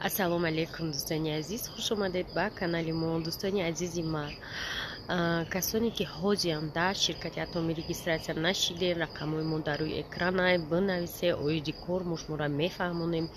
Ассалому алейкум, дӯстони азиз, хуш омадед ба канали мо. Дӯстони азизи ман, касоне ки ҳозиранд дар ширкати атомӣ регистратсия нашидед, рақамҳои мо дар рӯи экранай, бинависед, оиди кор мо шуморо мефаҳмонем.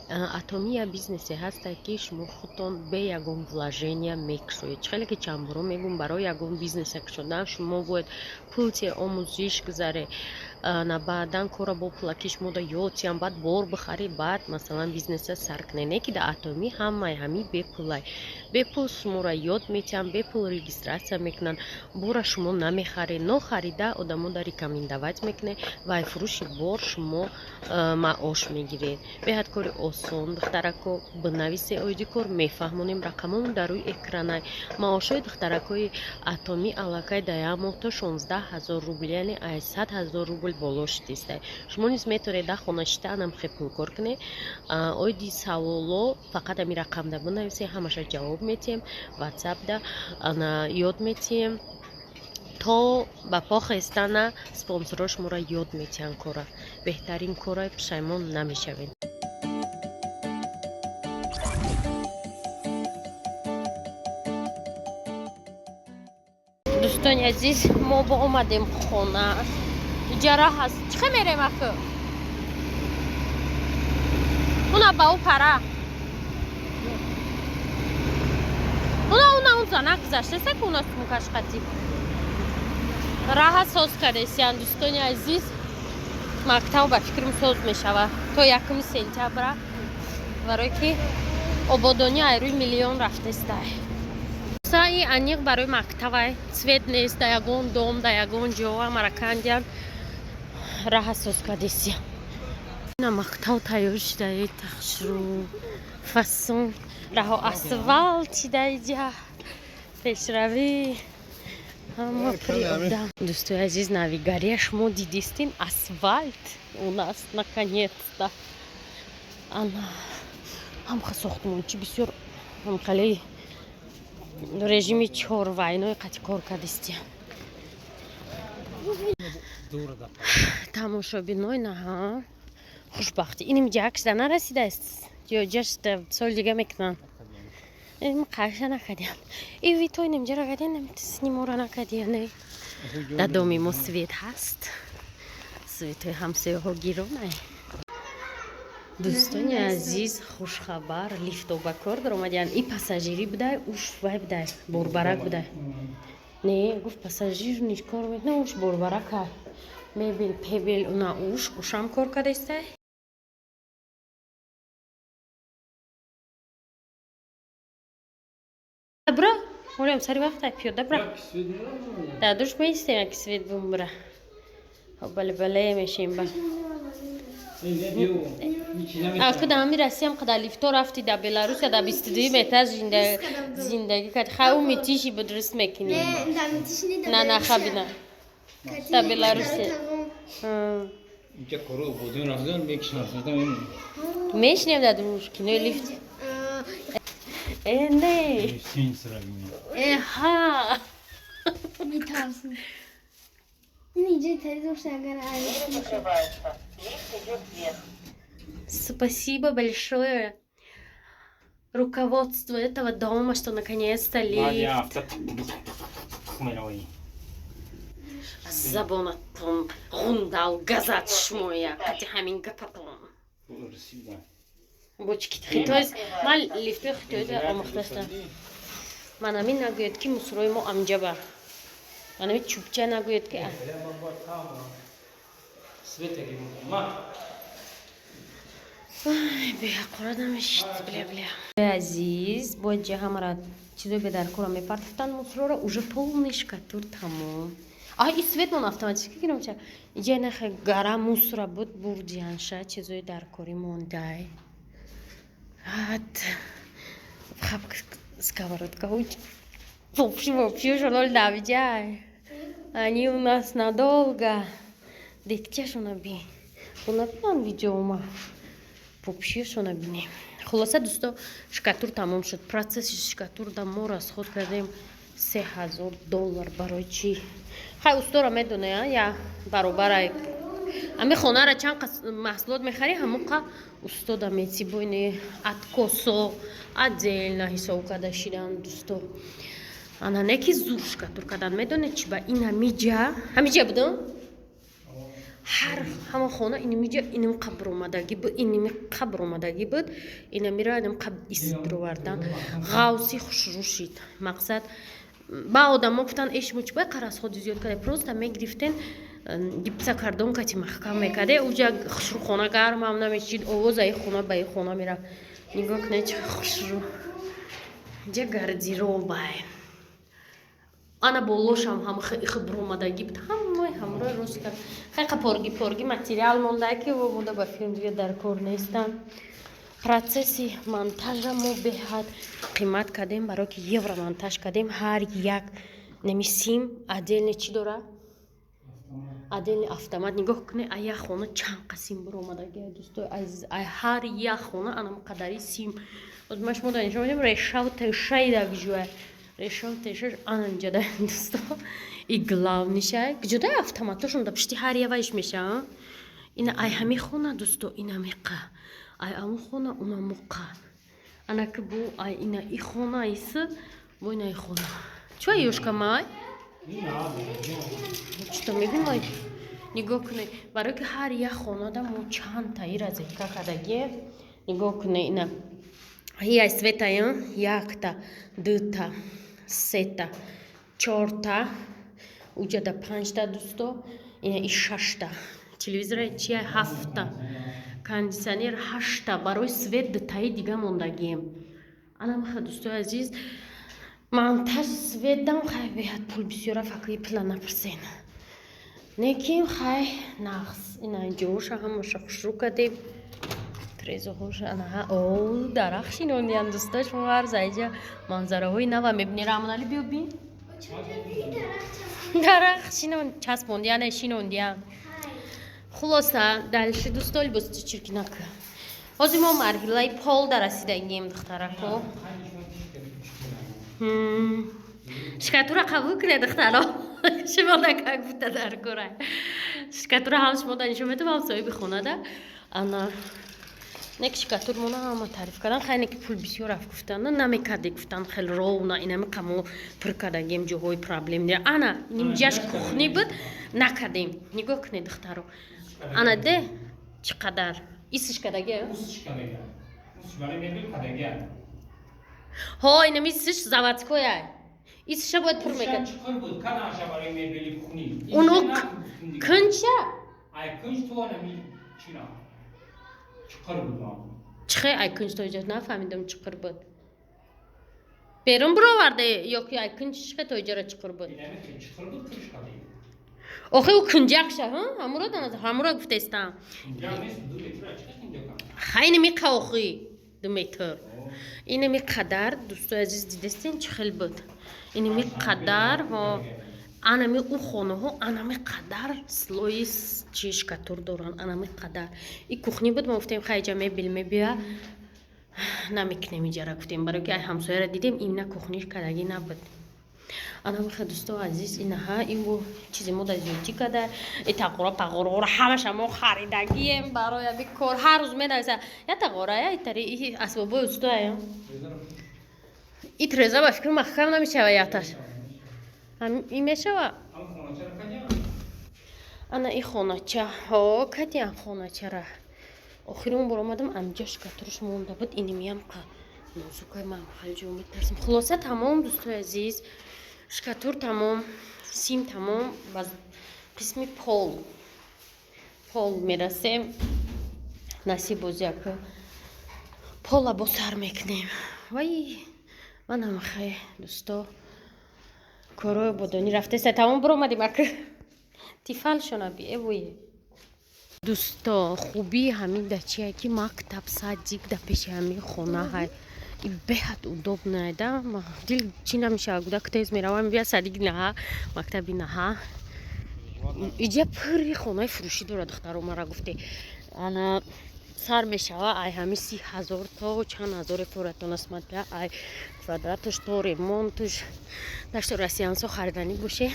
Атомия бизнесе ҳастад ки шумо худтон бе ягон вложения мекушоед. Хеле ки чандбаро мегӯм, барои ягон бизнесе кушодан шумо бояд пулти омӯзиш гузаред, на баъдан кора бо пулаки шумо да ёдсиям, баъд бор бихарӣ, баъд масалан бизнеса сар кунед. Не ки дар атомӣ ҳамаи ҳамӣ бепулай. Бепул шуморо ёд метиҳам, бепул регистратсия мекунанд, бора шумо намехаред, нохарида одамо да рекомендовать мекунед, вай фурӯши бор шумо маош мегиред. Беҳад кори осон, духтарако бинависед оиди кор, мефаҳмонем, рақамҳои дар рӯи экранай. Маошҳои духтаракои атомӣ аллакай дар як моҳ то 16,000 рубл, яъне 800,000 рубл боло шидистай. Шумо низ метавонед дар хона шитаанам хепул кор кунед. Оиди саволо фақат ами рақам да бинависед, ҳамаша ҷавоб метиҳем, ватсап да ёд метиҳем. То ба по хестана спонсорҳо шуморо ёд метиҳанд кора. Беҳтарин кора, пушаймон намешавед. Дӯстони азиз, мо бо омадем хона. Иҷара ҳаст. Чӣ хел мерем ахӯ? Уна ба у пара. Уна он зана гузаштасе ки уна сумукаш қатиб. Раҳа соз кардесиян, дӯстони азиз. Мактаб ба фикрам соз мешава то 1 сентябра, барое ки ободони айрӯи миллион рафтестай. Саи аниқ барои мактабай, цвет нест, да ягон дом, да ягон ҷо амаракандян раҳа соз кардесиян. На мактаб тайёр шуда, тахшру фасон раҳо асфалт шуда иҷа пешравӣ. Ҳама приодам. Дӯстои азиз, навигария шумо дидистин асфальт у нас наконец-то. Ана ҳамха сохтмончи бисёр ҳамқалаи режими 4 вайнои қати кор кардистиян. Тамошобиной наҳа хушбахтӣ. Иним ҷакшда нарасидааст ё ҷашта соли дига мекунанд. Ин қаша накардиям. Иви то иним ҷара кардиям, снимора накардиям. Не. Дар доми мо свет ҳаст. Светои ҳамсояҳо гиронай. Дӯстони азиз, хушхабар, лифто ба кор даромадиянд. И пассажирӣ будай, уш вай будай, борбарак будай. Не, гуфт пассажир низ кор мекунад, уш борбаракай. Мебел, пебел, уна ушам кор кардестай. Бра, молем сари вақтай пиёда бра. Да душ меистем, як свет бумбра. Бале мешем ба. Куда ами Россиям қадар лифто рафти да Беларусь да 22 метр зиндаги кард. Хау метиши будрус мекини. На хабина. Да Беларусь. Инҷа коро бодон рафтан мекишнасада мешнем да душ кино лифт. Не. Ха. Митавсин. Инҷа таризошагар Спасибо большое руководству этого дома, что наконец-то лифт. Забонатон гундал газат шмоя, кати ҳамин гапатон. Бочки хитоз мал лифтои хитои омӯхтастам. Ман амин нагӯяд ки мусрои мо амҷаба. Ман амин чӯбча нагӯяд ки беҳақора намешид. Бля азиз, бояд ҷа ҳамара чизои бедаркора мепартофтанд мусрора, уже полный шкатур тамом. И свет мон автоматически гиромча. Иҷа нахе гара мусора буд бурҷианша чизои даркорӣ мондай. Хап сковородка. Вообще шонол давиҷай. Они у нас надолго. Дектяшона би. Унабинан видеома. Вообще шона бинем. Хулоса дӯсто, шкатур тамом шуд. Процесси шкатур да мо расход кардем $3,000 барои чӣ? Хай устора медоне, я баробарай ами хонара чанд маҳсулот мехарӣ ҳамуқа устода мецибоини откосо отдельно ҳисоб карда шидан дӯсто ана не ки зур шкатур кардан медонед чи ба ина миҷа ҳамиҷа будам ҳар ҳама хона инамиҷа инам қабр омадагӣ буд инами қабр омадагӣ буд инамира инам қабр истировардан ғавси хушрӯшид мақсад ба одамо гуфтан эшмо чи бай қаразходи зиёд карда просто мегирифтен гипса кардонкати маҳкам мекарде уҷа хушрӯ хона гармам намешид овоза и хона ба и хона мерафт нигоҳ кунед чи хушрӯ ҷа гардеробай ана болошам ҳам хибр омадагӣ буд ҳамаи ҳамроҳ рост кард хайқа порги материал монда ки монда ба филм дига дар кор нестам процесси монтажа мо беҳад қимат кардем барои ки евро монтаж кардем ҳар як нами сим отдельно чи дора отдельно автомат нигоҳ кунед ай як хона чанд қасим баромадагӣ дӯстои азиз ай ҳар як хона анам қадари сим озмаш мо данишон будем решав тешаи да гижуа решав тешаш ананҷада дӯсто и главнишай гижудай автоматошон да пишти ҳар яваиш меша ина ай ҳами хона дӯсто ина меқа ай аму хона унамуқа анаки бу ай ина и хона иси бу ина и хона чуа ёшкамай чуто мебинмай нигоҳ кунед барои ки ҳар як хонада мо чанд таи разетка кардагӣ нигоҳ кунед ина ияй светая якта дута сета чорта уҷада панҷта дӯсто ина и шашта телевизора чия ҳафта кондитсионер ҳашта барои свет дутаи дига мондагием анамаха дӯстои азиз монтаж светдам хай беҳад пул бисёра факри пила напирсен неким хай нақс ина инҷоша ҳамаша хушрӯ кардем трезоҳоша анаҳа о дарахт шинондиям дӯстои шумо ҳар заиҷа манзараҳои нава мебинед рамонали биёбин дарахт шинон часпондиане шинондиям хулоса дальше дӯсто либоси чиркинака ҳозир мо марҳилаи полда расидагием духтарако шкатура қабул кунед духтаро шумода как будто дар кора шкатура ҳам шумода нишон медам ҳам соҳиби хонада ана неки шкатур мона ҳама таъриф кардан хай неки пул бисёр рафт гуфтан намекарде гуфтан хел ровна инамиқа мо пир кардагием ҷоҳои проблем дия ана нимҷаш кухни буд накардем нигоҳ кунед духтаро ана де чӣ қадар исиш кардагия ҳо инами исиш заводскояй исиша бояд пур мекард уно кунча чихе ай кунч тоҷа нафаҳмидам чиқир буд берун бироварде ё ки ай кунч чихе тоҷара чиқир буд охи у кунҷақша ҳамуро гуфтестам хайни миқа охи 2 метр инами қадар дӯстои азиз дидестин чӣ хел буд инами қадар анами у хонаҳо анами қадар слои чи шкатур доранд анами қадар и кухни буд мо гуфтем хайҷа мебил мебия намекунем иҷара гуфтем барои ки ай ҳамсояро дидем имна кухниш кардагӣ набуд анамиха дӯстои азиз инаҳа иву чизи мода зиёдӣ када и тағора пағораҳоро ҳамаша мо харидагием барои аби кор ҳар рӯз медависа я тағорая итари и асбобои устоая и треза ба фикр маҳкам намешава яташ и мешава ана и хонача ҳо кадиам хоначара охирон бор омадам амҷа шкатурш монда буд инимиям нозукай ман халҷо метарсам хулоса тамом дӯстои азиз шкатур тамом сим тамом ба қисми пол мерасем насиб бозяка пола бо сар мекунем вай манам хай дӯсто корои бодонӣ рафтеса тамом биромадем ака тифал шонаби эвое дӯсто хуби ҳамин дачия ки мактаб садик да пеши ҳамин хона ҳай и беҳад удобная да дил чӣ намешава гудак тез меравам бия садик наҳа мактаби наҳа иҷа пири хонаи фурӯшӣ дора духтаро мара гуфте ана сар мешава ай ҳами 30,000 то чанд ҳазоре форатон асматбия ай квадратуш то ремонтуш дашто расиансо хариданӣ боше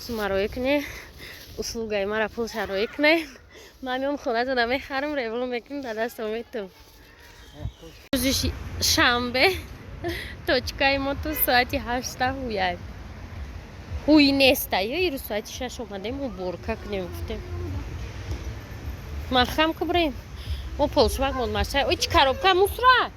сумароя куне услугай мара пулшаро икнен. Ман меом хонатона мехарам ревон мекунем ба дастам метум. Рӯзи шанбе точкаи мо то соати 8 ҳуяд. ҳуй неста ё ирӯз соати 6 омадем уборка кунем гуфтем. Махам кубрем. Мо полшвак мод маштай. Ой чи коробка мусора.